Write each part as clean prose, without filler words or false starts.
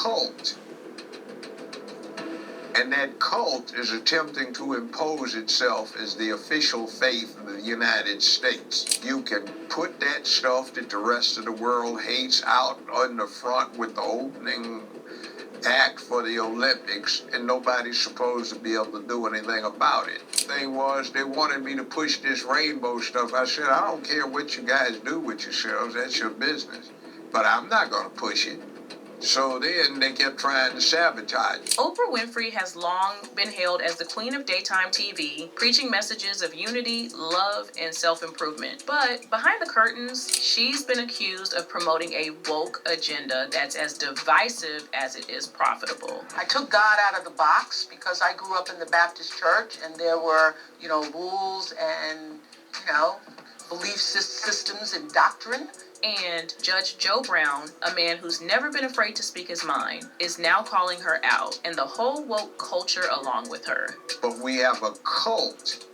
cult. And that cult is attempting to impose itself as the official faith of the United States. You can put that stuff that the rest of the world hates out on the front with the opening act for the Olympics, and nobody's supposed to be able to do anything about it. The thing was, they wanted me to push this rainbow stuff. I said, I don't care what you guys do with yourselves, that's your business. But I'm not going to push it. So then they kept trying to sabotage it. Oprah Winfrey has long been hailed as the queen of daytime TV, preaching messages of unity, love, and self-improvement. But behind the curtains, she's been accused of promoting a woke agenda that's as divisive as it is profitable. I took God out of the box because I grew up in the Baptist church, and there were, rules and, belief systems and doctrine. And Judge Joe Brown, a man who's never been afraid to speak his mind, is now calling her out, and the whole woke culture along with her. But we have a cult.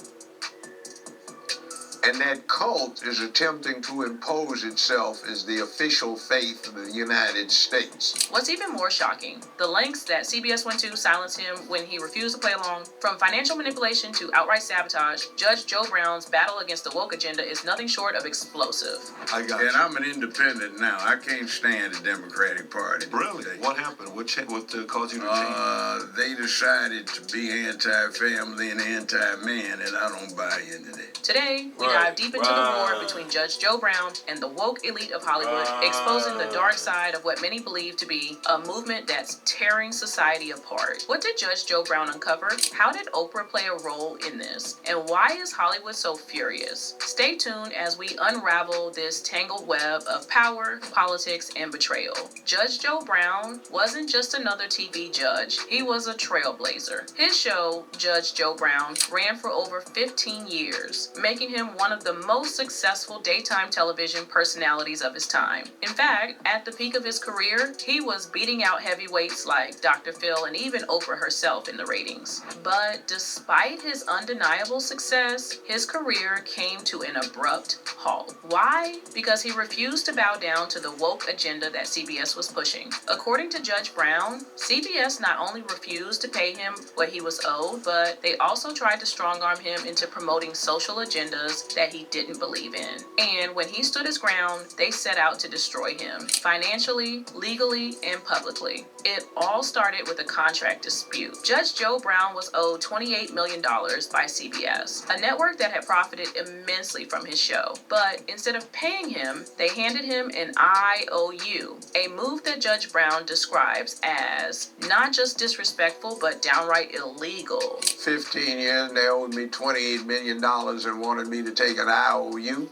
And that cult is attempting to impose itself as the official faith of the United States. What's even more shocking, the lengths that CBS went to silence him when he refused to play along. From financial manipulation to outright sabotage, Judge Joe Brown's battle against the woke agenda is nothing short of explosive. And I'm an independent now. I can't stand the Democratic Party. Really? What happened? What caused you to change? They decided to be anti-family and anti-man, and I don't buy into that. Today, we dive deep into the war between Judge Joe Brown and the woke elite of Hollywood, exposing the dark side of what many believe to be a movement that's tearing society apart. What did Judge Joe Brown uncover? How did Oprah play a role in this? And why is Hollywood so furious? Stay tuned as we unravel this tangled web of power, politics, and betrayal. Judge Joe Brown wasn't just another TV judge. He was a trailblazer. His show, Judge Joe Brown, ran for over 15 years, making him one of the most successful daytime television personalities of his time. In fact, at the peak of his career, he was beating out heavyweights like Dr. Phil and even Oprah herself in the ratings. But despite his undeniable success, his career came to an abrupt halt. Why? Because he refused to bow down to the woke agenda that CBS was pushing. According to Judge Brown, CBS not only refused to pay him what he was owed, but they also tried to strong-arm him into promoting social agendas that he didn't believe in. And when he stood his ground, they set out to destroy him, financially, legally, and publicly. It all started with a contract dispute. Judge Joe Brown was owed $28 million by CBS, a network that had profited immensely from his show. But instead of paying him, they handed him an IOU, a move that Judge Brown describes as not just disrespectful, but downright illegal. 15 years, they owed me $28 million and wanted me to take an IOU.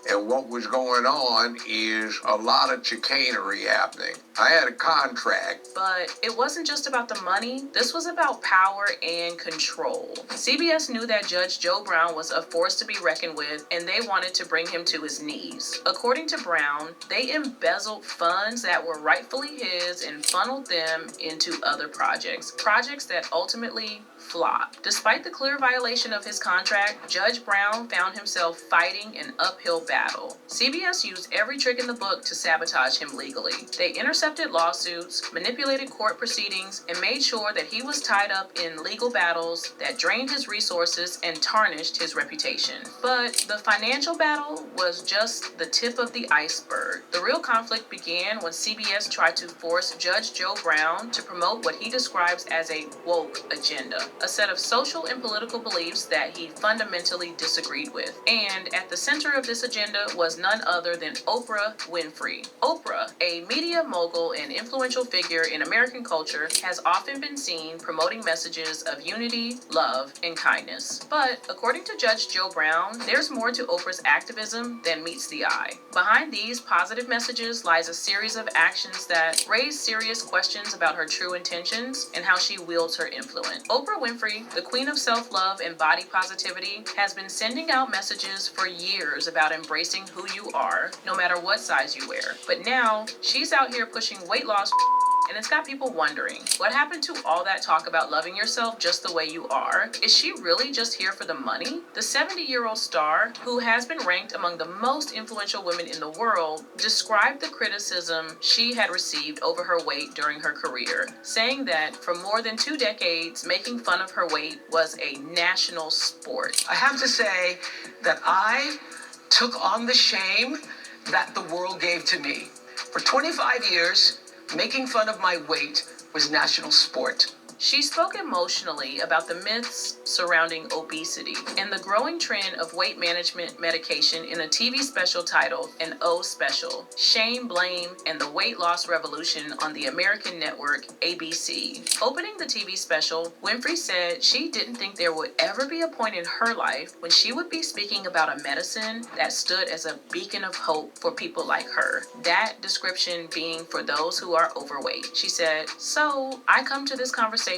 And what was going on is a lot of chicanery happening. I had a contract. But it wasn't just about the money. This was about power and control. CBS knew that Judge Joe Brown was a force to be reckoned with, and they wanted to bring him to his knees. According to Brown, they embezzled funds that were rightfully his and funneled them into other projects that ultimately flopped. Despite the clear violation of his contract, Judge Brown found himself fighting an uphill battle. CBS used every trick in the book to sabotage him legally. They intercepted lawsuits, manipulated court proceedings, and made sure that he was tied up in legal battles that drained his resources and tarnished his reputation. But the financial battle was just the tip of the iceberg. The real conflict began when CBS tried to force Judge Joe Brown to promote what he describes as a woke agenda, a set of social and political beliefs that he fundamentally disagreed with. And at the center of this agenda was none other than Oprah Winfrey. Oprah, a media mogul and influential figure in American culture, has often been seen promoting messages of unity, love, and kindness. But according to Judge Joe Brown, there's more to Oprah's activism than meets the eye. Behind these positive messages lies a series of actions that raise serious questions about her true intentions and how she wields her influence. Oprah Winfrey, the queen of self-love and body positivity, has been sending out messages for years about embracing who you are, no matter what size you wear. But now, she's out here pushing weight loss And it's got people wondering, what happened to all that talk about loving yourself just the way you are? Is she really just here for the money? The 70-year-old star, who has been ranked among the most influential women in the world, described the criticism she had received over her weight during her career, saying that for more than 2 decades, making fun of her weight was a national sport. I have to say that I took on the shame that the world gave to me. For 25 years, making fun of my weight was national sport. She spoke emotionally about the myths surrounding obesity and the growing trend of weight management medication in a TV special titled An O Special, Shame, Blame, and the Weight Loss Revolution on the American network ABC. Opening the TV special, Winfrey said she didn't think there would ever be a point in her life when she would be speaking about a medicine that stood as a beacon of hope for people like her. That description being for those who are overweight. She said, "So I come to this conversation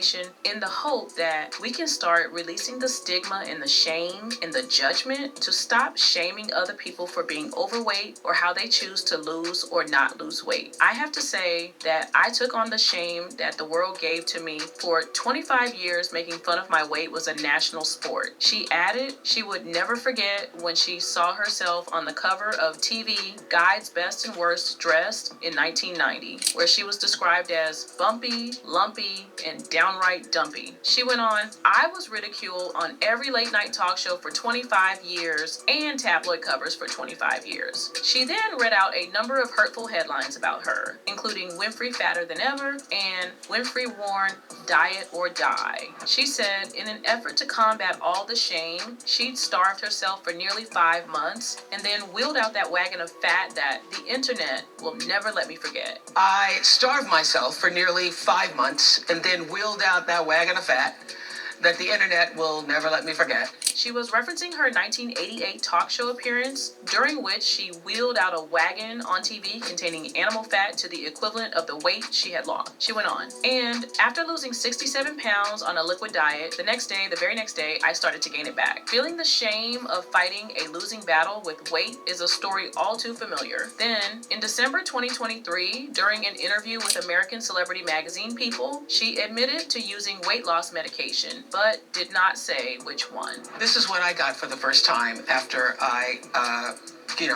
in the hope that we can start releasing the stigma and the shame and the judgment to stop shaming other people for being overweight or how they choose to lose or not lose weight. I have to say that I took on the shame that the world gave to me. For 25 years, making fun of my weight was a national sport." She added she would never forget when she saw herself on the cover of TV Guide's Best and Worst Dressed in 1990, where she was described as bumpy, lumpy, and downright dumpy. She went on, "I was ridiculed on every late night talk show for 25 years and tabloid covers for 25 years. She then read out a number of hurtful headlines about her, including Winfrey fatter than ever and Winfrey worn diet or die. She said in an effort to combat all the shame, she'd starved herself for nearly 5 months and then wheeled out that wagon of fat that the internet will never let me forget. I starved myself for nearly 5 months and then wheeled out that wagon of fat that the internet will never let me forget." She was referencing her 1988 talk show appearance, during which she wheeled out a wagon on TV containing animal fat to the equivalent of the weight she had lost. She went on, "And after losing 67 pounds on a liquid diet, the very next day, I started to gain it back. Feeling the shame of fighting a losing battle with weight is a story all too familiar." Then, in December 2023, during an interview with American Celebrity Magazine People, she admitted to using weight loss medication, but did not say which one. This is what I got for the first time after I,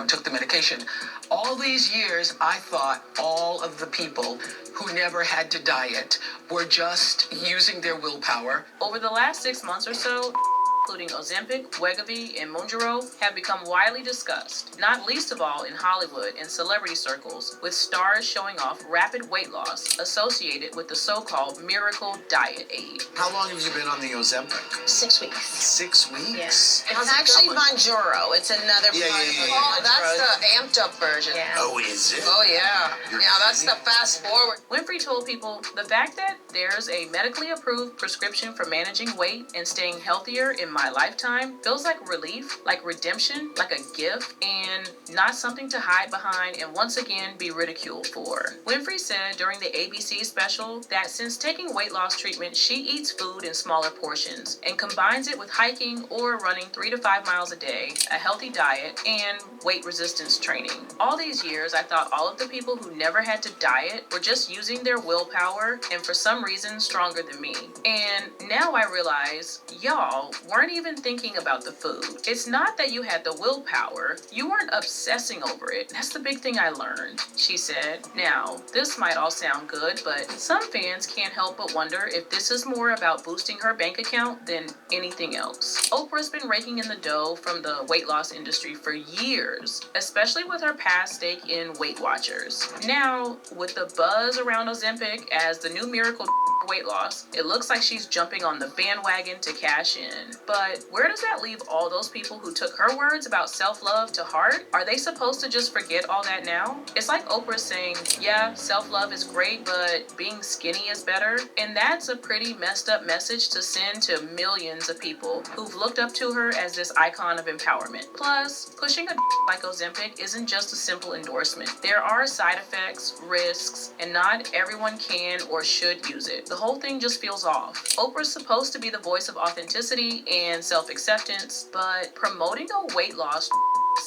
took the medication. All these years, I thought all of the people who never had to diet were just using their willpower. Over the last 6 months or so, including Ozempic, Wegovy, and Mounjaro, have become widely discussed, not least of all in Hollywood and celebrity circles, with stars showing off rapid weight loss associated with the so-called miracle diet aid. How long have you been on the Ozempic? 6 weeks. 6 weeks? Yes. It's actually Mounjaro. It's another Yeah, part yeah, of yeah, the yeah. Mounjaro. Oh, that's the amped up version. Yeah. Oh, is it? Oh, yeah. You're Yeah, that's kidding. the fast forward. Winfrey told people, "The fact that there's a medically approved prescription for managing weight and staying healthier in my lifetime feels like relief, like redemption, like a gift, and not something to hide behind and once again be ridiculed for." Winfrey said during the ABC special that since taking weight loss treatment, she eats food in smaller portions and combines it with hiking or running 3 to 5 miles a day, a healthy diet, and weight resistance training. All these years, I thought all of the people who never had to diet were just using their willpower and for some reason stronger than me. And now I realize y'all weren't even thinking about the food. It's not that you had the willpower, you weren't obsessing over it. That's the big thing I learned, she said. Now, this might all sound good, but some fans can't help but wonder if this is more about boosting her bank account than anything else. Oprah's been raking in the dough from the weight loss industry for years, especially with her past stake in Weight Watchers. Now, with the buzz around Ozempic as the new miracle weight loss, it looks like she's jumping on the bandwagon to cash in. But where does that leave all those people who took her words about self-love to heart? Are they supposed to just forget all that now? It's like Oprah saying, yeah, self-love is great, but being skinny is better. And that's a pretty messed up message to send to millions of people who've looked up to her as this icon of empowerment. Plus, pushing a like Ozempic isn't just a simple endorsement. There are side effects, risks, and not everyone can or should use it. The whole thing just feels off. Oprah's supposed to be the voice of authenticity and self-acceptance, but promoting a weight loss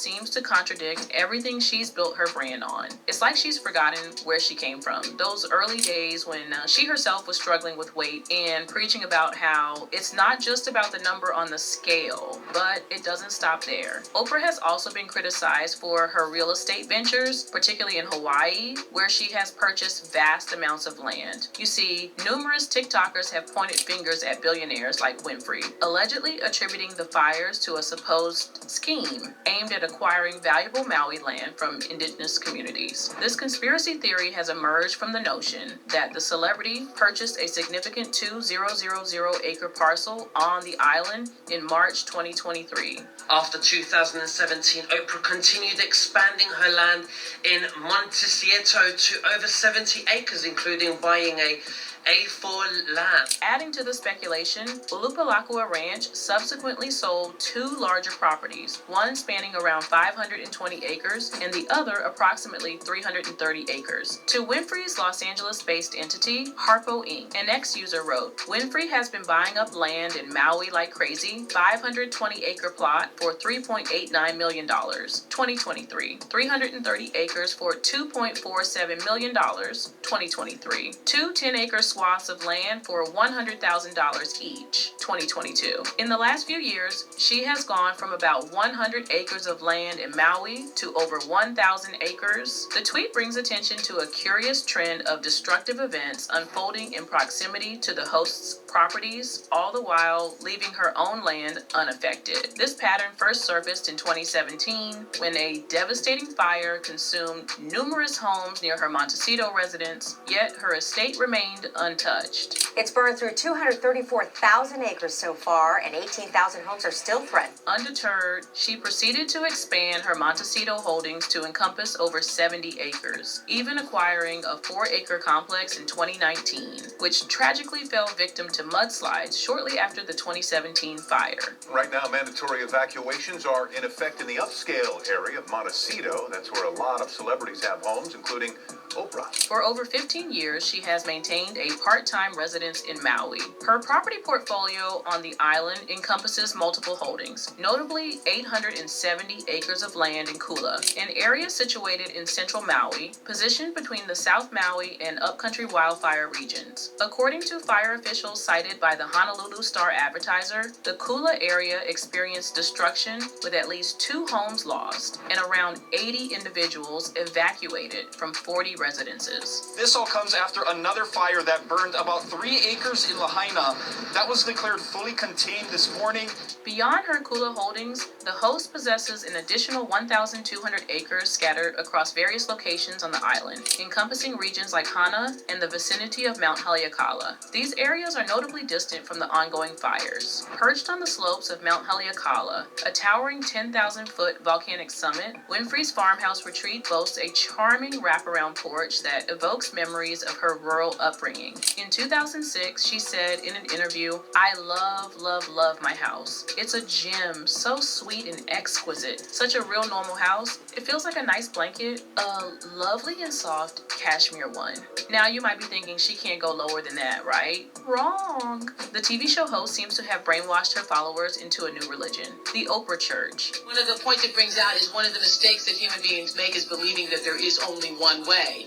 seems to contradict everything she's built her brand on. It's like she's forgotten where she came from. Those early days when she herself was struggling with weight and preaching about how it's not just about the number on the scale, but it doesn't stop there. Oprah has also been criticized for her real estate ventures, particularly in Hawaii, where she has purchased vast amounts of land. You see, numerous TikTokers have pointed fingers at billionaires like Winfrey, allegedly attributing the fires to a supposed scheme aimed at acquiring valuable Maui land from indigenous communities. This conspiracy theory has emerged from the notion that the celebrity purchased a significant 2,000-acre parcel on the island in March 2023. After 2017, Oprah continued expanding her land in Montecito to over 70 acres, including buying a A4 land. Adding to the speculation, Ulupalakua Ranch subsequently sold two larger properties, one spanning around 520 acres and the other approximately 330 acres, to Winfrey's Los Angeles-based entity, Harpo Inc. An ex-user wrote, Winfrey has been buying up land in Maui like crazy, 520-acre plot for $3.89 million. 2023, 330 acres for $2.47 million. 2023, two 10-acre swaths of land for $100,000 each. 2022. In the last few years, she has gone from about 100 acres of land in Maui to over 1,000 acres. The tweet brings attention to a curious trend of destructive events unfolding in proximity to the host's properties, all the while leaving her own land unaffected. This pattern first surfaced in 2017 when a devastating fire consumed numerous homes near her Montecito residence, yet her estate remained untouched. It's burned through 234,000 acres so far, and 18,000 homes are still threatened. Undeterred, she proceeded to expand her Montecito holdings to encompass over 70 acres, even acquiring a 4-acre complex in 2019, which tragically fell victim to mudslides shortly after the 2017 fire. Right now, mandatory evacuations are in effect in the upscale area of Montecito. That's where a lot of celebrities have homes, including Oprah. For over 15 years, she has maintained a part-time residence in Maui. Her property portfolio on the island encompasses multiple holdings, notably 870 acres of land in Kula, an area situated in central Maui, positioned between the South Maui and upcountry wildfire regions. According to fire officials cited by the Honolulu Star-Advertiser, the Kula area experienced destruction with at least 2 homes lost and around 80 individuals evacuated from 40 residences. This all comes after another fire that burned about 3 acres in Lahaina. That was declared fully contained this morning. Beyond her Kula holdings, the host possesses an additional 1,200 acres scattered across various locations on the island, encompassing regions like Hana and the vicinity of Mount Haleakala. These areas are notably distant from the ongoing fires. Perched on the slopes of Mount Haleakala, a towering 10,000-foot volcanic summit, Winfrey's farmhouse retreat boasts a charming wraparound porch that evokes memories of her rural upbringing. In 2006, she said in an interview, "I love my house. It's a gem, so sweet and exquisite. Such a real normal house. It feels like a nice blanket, a lovely and soft cashmere one." Now you might be thinking she can't go lower than that, right? Wrong. The TV show host seems to have brainwashed her followers into a new religion, the Oprah Church. One of the points it brings out is one of the mistakes that human beings make is believing that there is only one way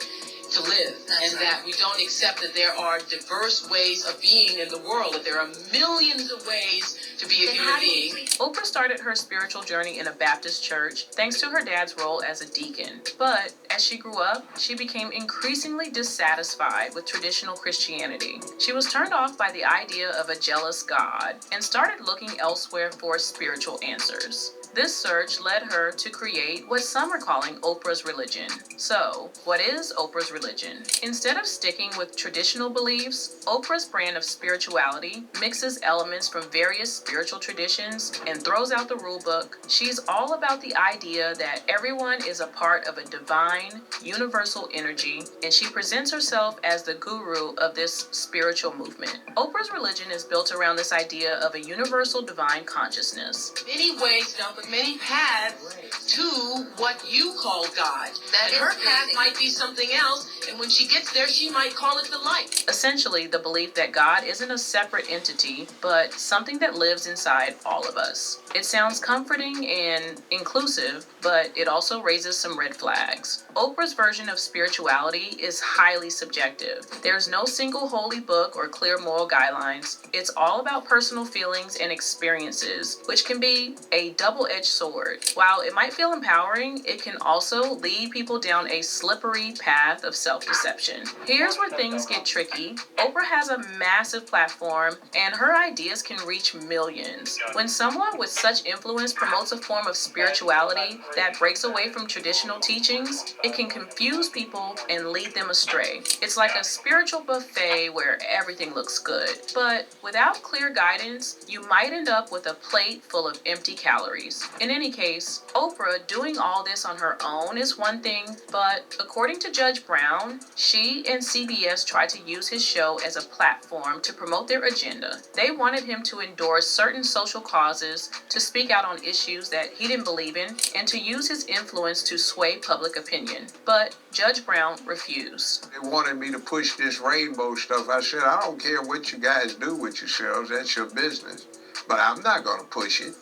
to live, and that we don't accept that there are diverse ways of being in the world, that there are millions of ways to be a human being. Oprah started her spiritual journey in a Baptist church thanks to her dad's role as a deacon. But as she grew up, she became increasingly dissatisfied with traditional Christianity. She was turned off by the idea of a jealous God and started looking elsewhere for spiritual answers. This search led her to create what some are calling Oprah's religion. So, what is Oprah's religion? Instead of sticking with traditional beliefs, Oprah's brand of spirituality mixes elements from various spiritual traditions and throws out the rule book. She's all about the idea that everyone is a part of a divine, universal energy, and she presents herself as the guru of this spiritual movement. Oprah's religion is built around this idea of a universal divine consciousness. Many ways, number with many paths to what you call God. And her path might be something else, and when she gets there, she might call it the light. Essentially, the belief that God isn't a separate entity, but something that lives inside all of us. It sounds comforting and inclusive, but it also raises some red flags. Oprah's version of spirituality is highly subjective. There's no single holy book or clear moral guidelines. It's all about personal feelings and experiences, which can be a double-edged sword. While it might feel empowering, it can also lead people down a slippery path of self-deception. Here's where things get tricky. Oprah has a massive platform, and her ideas can reach millions. When someone with such influence promotes a form of spirituality that breaks away from traditional teachings, it can confuse people and lead them astray. It's like a spiritual buffet where everything looks good, but without clear guidance, you might end up with a plate full of empty calories. In any case, Oprah doing all this on her own is one thing, but according to Judge Brown, she and CBS tried to use his show as a platform to promote their agenda. They wanted him to endorse certain social causes, to speak out on issues that he didn't believe in, and to use his influence to sway public opinion. But Judge Brown refused. They wanted me to push this rainbow stuff. I said, I don't care what you guys do with yourselves. That's your business. But I'm not going to push it.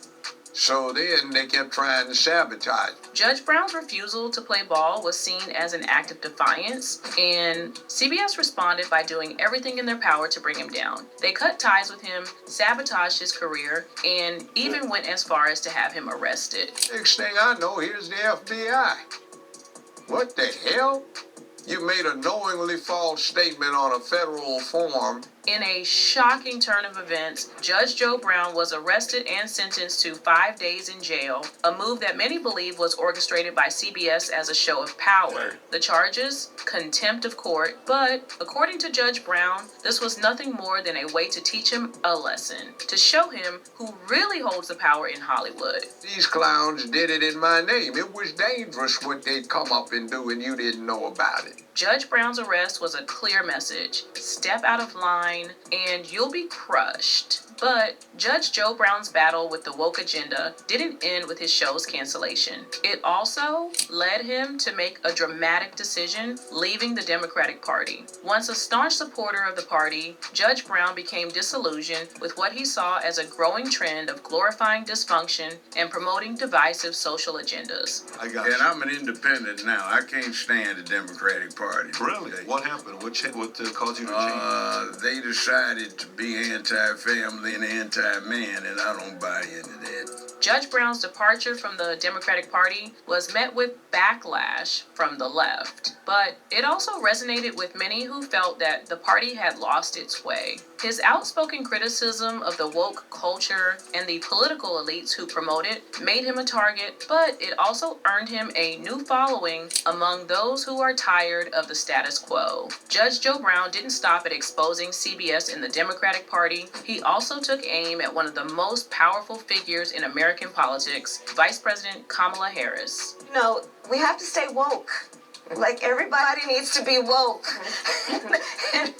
So then they kept trying to sabotage. Judge Brown's refusal to play ball was seen as an act of defiance, and CBS responded by doing everything in their power to bring him down. They cut ties with him, sabotaged his career, and even went as far as to have him arrested. Next thing I know, here's the FBI. What the hell? You made a knowingly false statement on a federal form. In a shocking turn of events, Judge Joe Brown was arrested and sentenced to 5 days in jail, a move that many believe was orchestrated by CBS as a show of power. The charges? Contempt of court, but according to Judge Brown, this was nothing more than a way to teach him a lesson, to show him who really holds the power in Hollywood. These clowns did it in my name. It was dangerous what they'd come up and do, and you didn't know about it. Judge Brown's arrest was a clear message. Step out of line, and you'll be crushed. But Judge Joe Brown's battle with the woke agenda didn't end with his show's cancellation. It also led him to make a dramatic decision, leaving the Democratic Party. Once a staunch supporter of the party, Judge Brown became disillusioned with what he saw as a growing trend of glorifying dysfunction and promoting divisive social agendas. I got And you. I'm an independent now. I can't stand the Democratic Party. Really? What happened? What caused you to change? They decided to be anti-family and anti-man, and I don't buy into that. Judge Brown's departure from the Democratic Party was met with backlash from the left, but it also resonated with many who felt that the party had lost its way. His outspoken criticism of the woke culture and the political elites who promote it made him a target, but it also earned him a new following among those who are tired of the status quo. Judge Joe Brown didn't stop at exposing CBS and the Democratic Party. He also took aim at one of the most powerful figures in American politics, Vice President Kamala Harris. You know, we have to stay woke. Like, everybody needs to be woke. And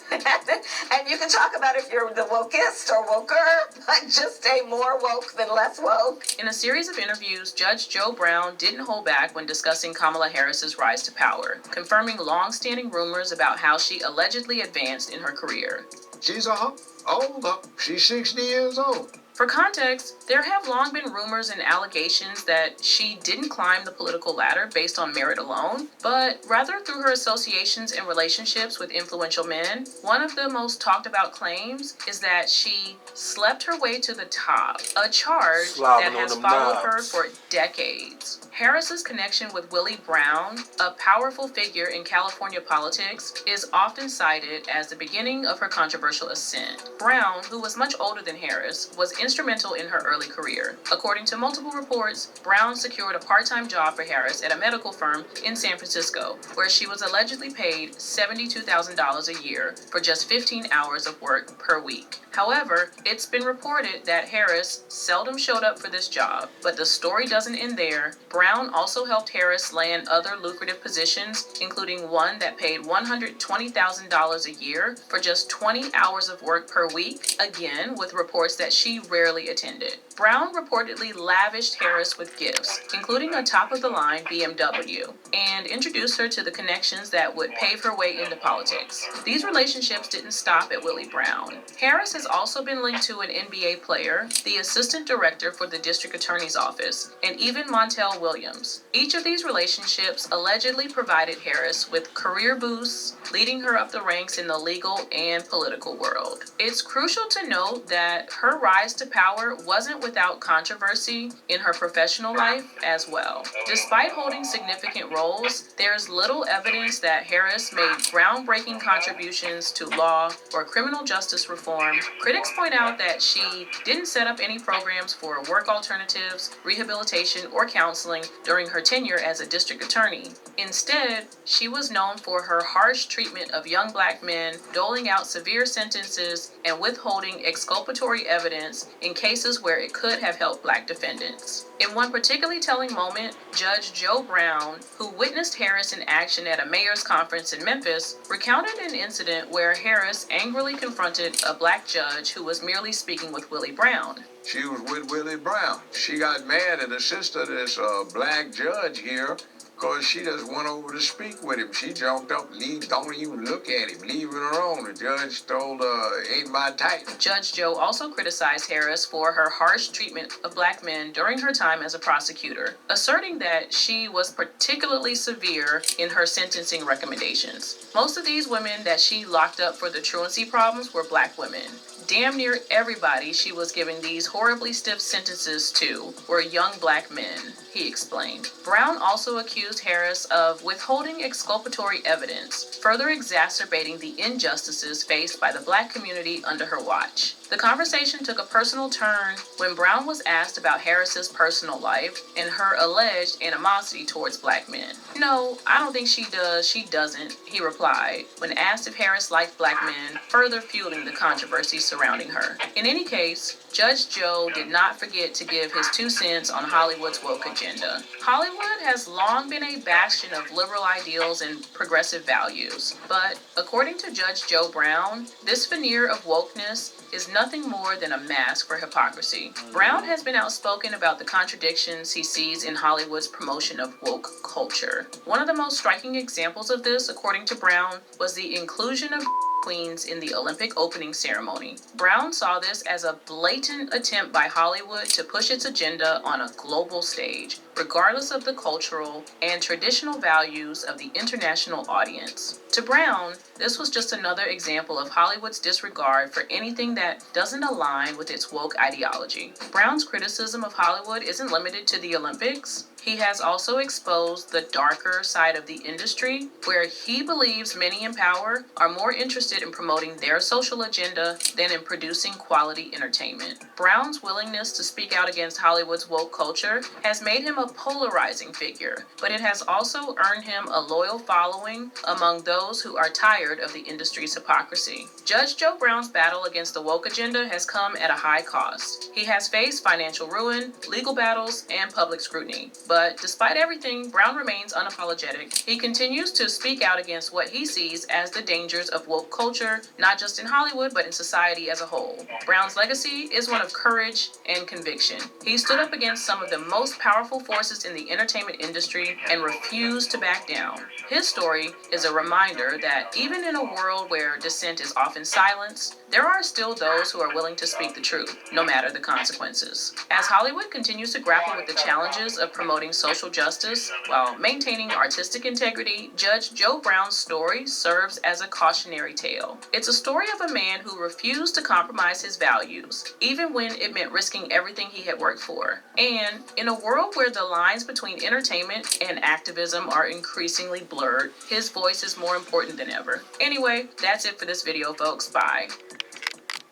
you can talk about if you're the wokest or woker, but just stay more woke than less woke. In a series of interviews, Judge Joe Brown didn't hold back when discussing Kamala Harris's rise to power, confirming long-standing rumors about how she allegedly advanced in her career. She's older. She's 60 years old. For context, there have long been rumors and allegations that she didn't climb the political ladder based on merit alone, but rather through her associations and relationships with influential men. One of the most talked about claims is that she slept her way to the top, a charge that has followed her for decades. Harris's connection with Willie Brown, a powerful figure in California politics, is often cited as the beginning of her controversial ascent. Brown, who was much older than Harris, was instrumental in her early career. According to multiple reports, Brown secured a part-time job for Harris at a medical firm in San Francisco, where she was allegedly paid $72,000 a year for just 15 hours of work per week. However, it's been reported that Harris seldom showed up for this job, but the story doesn't end there. Brown also helped Harris land other lucrative positions, including one that paid $120,000 a year for just 20 hours of work per week, again with reports that she rarely attended. Brown reportedly lavished Harris with gifts, including a top-of-the-line BMW, and introduced her to the connections that would pave her way into politics. These relationships didn't stop at Willie Brown. Harris has also been linked to an NBA player, the assistant director for the district attorney's office, and even Montel Williams. Each of these relationships allegedly provided Harris with career boosts, leading her up the ranks in the legal and political world. It's crucial to note that her rise to power wasn't without controversy in her professional life as well. Despite holding significant roles, there's little evidence that Harris made groundbreaking contributions to law or criminal justice reform. Critics point out that she didn't set up any programs for work alternatives, rehabilitation, or counseling during her tenure as a district attorney. Instead, she was known for her harsh treatment of young black men, doling out severe sentences, and withholding exculpatory evidence in cases where it could have helped black defendants. In one particularly telling moment, Judge Joe Brown, who witnessed Harris in action at a mayor's conference in Memphis, recounted an incident where Harris angrily confronted a black judge who was merely speaking with Willie Brown. She was with Willie Brown. She got mad at the sister, this black judge here, because she just went over to speak with him. She jumped up, don't even look at him, leaving her alone. The judge told her, ain't my type. Judge Joe also criticized Harris for her harsh treatment of black men during her time as a prosecutor, asserting that she was particularly severe in her sentencing recommendations. Most of these women that she locked up for the truancy problems were black women. Damn near everybody she was giving these horribly stiff sentences to were young black men, he explained. Brown also accused Harris of withholding exculpatory evidence, further exacerbating the injustices faced by the black community under her watch. The conversation took a personal turn when Brown was asked about Harris's personal life and her alleged animosity towards black men. "No, I don't think she does, she doesn't," he replied, when asked if Harris liked black men, further fueling the controversy surrounding her. In any case, Judge Joe did not forget to give his 2 cents on Hollywood's woke agenda. Hollywood has long been a bastion of liberal ideals and progressive values, but according to Judge Joe Brown, this veneer of wokeness is nothing more than a mask for hypocrisy. Brown has been outspoken about the contradictions he sees in Hollywood's promotion of woke culture. One of the most striking examples of this, according to Brown, was the inclusion of queens in the Olympic opening ceremony. Brown saw this as a blatant attempt by Hollywood to push its agenda on a global stage, regardless of the cultural and traditional values of the international audience. To Brown, this was just another example of Hollywood's disregard for anything that doesn't align with its woke ideology. Brown's criticism of Hollywood isn't limited to the Olympics. He has also exposed the darker side of the industry, where he believes many in power are more interested in promoting their social agenda than in producing quality entertainment. Brown's willingness to speak out against Hollywood's woke culture has made him a polarizing figure, but it has also earned him a loyal following among those who are tired of the industry's hypocrisy. Judge Joe Brown's battle against the woke agenda has come at a high cost. He has faced financial ruin, legal battles, and public scrutiny. But despite everything, Brown remains unapologetic. He continues to speak out against what he sees as the dangers of woke culture, not just in Hollywood, but in society as a whole. Brown's legacy is one of courage and conviction. He stood up against some of the most powerful forces in the entertainment industry and refused to back down. His story is a reminder that even in a world where dissent is often silenced, there are still those who are willing to speak the truth, no matter the consequences. As Hollywood continues to grapple with the challenges of promoting social justice while maintaining artistic integrity, Judge Joe Brown's story serves as a cautionary tale. It's a story of a man who refused to compromise his values, even when it meant risking everything he had worked for. And in a world where the lines between entertainment and activism are increasingly blurred, his voice is more important than ever. Anyway, that's it for this video, folks. Bye.